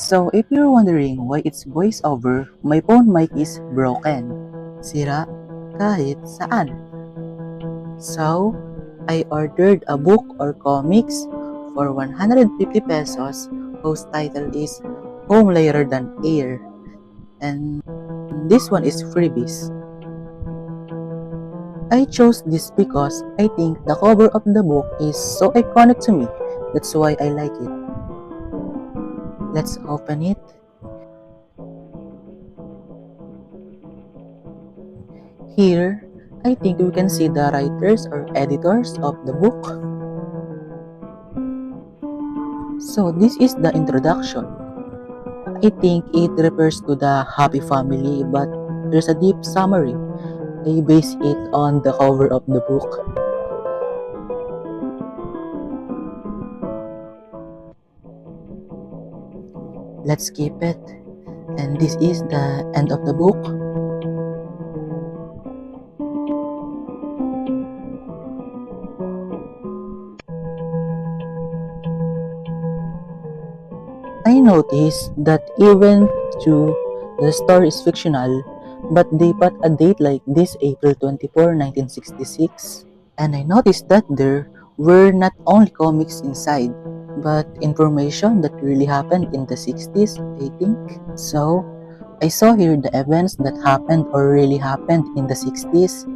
So if you're wondering why it's voiceover, my phone mic is broken. Sira kahit saan. So, I ordered a book or comics for 150 pesos whose title is Home Later Than Air. And this one is freebies. I chose this because I think the cover of the book is so iconic to me. That's why I like it. Let's open it. Here, I think we can see the writers or editors of the book. So this is the introduction. I think it refers to the happy family, but there's a deep summary. I base it on the cover of the book. Let's keep it. And this is the end of the book. I noticed that even though the story is fictional, but they put a date like this April 24, 1966. And I noticed that there were not only comics inside, but information that really happened in the 60s, I think. So, I saw here the events that happened or really happened in the 60s,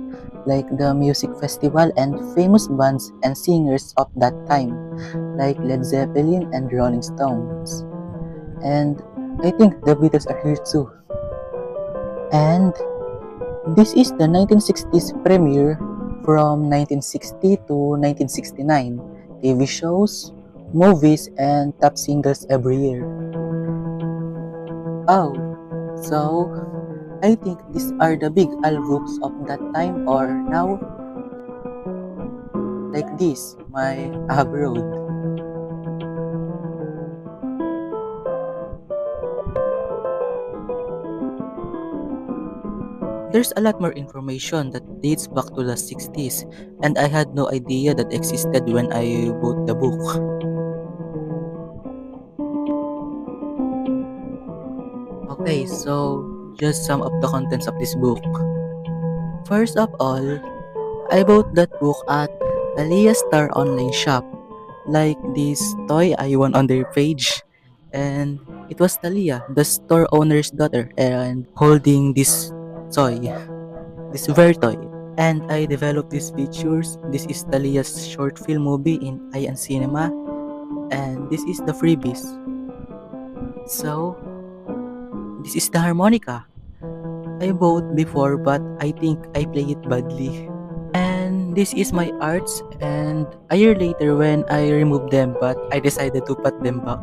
like the music festival and famous bands and singers of that time, like Led Zeppelin and Rolling Stones. And I think the Beatles are here too. And this is the 1960s premiere from 1960 to 1969, TV shows, movies, and top singles every year. Oh, so I think these are the big albums of that time or now, like this, my Abbey Road. There's a lot more information that dates back to the 60s, and I had no idea that existed when I bought the book. Okay, so just some of the contents of this book. First of all, I bought that book at Aliyah Star online shop, like this toy I won on their page, and it was Talia, the store owner's daughter, and holding this toy, this very toy. And I developed these pictures. This is Talia's short film movie in Ayan Cinema, and this is the freebies. So, this is the harmonica. I bought before, but I think I play it badly. And this is my arts, and a year later when I removed them, but I decided to put them back.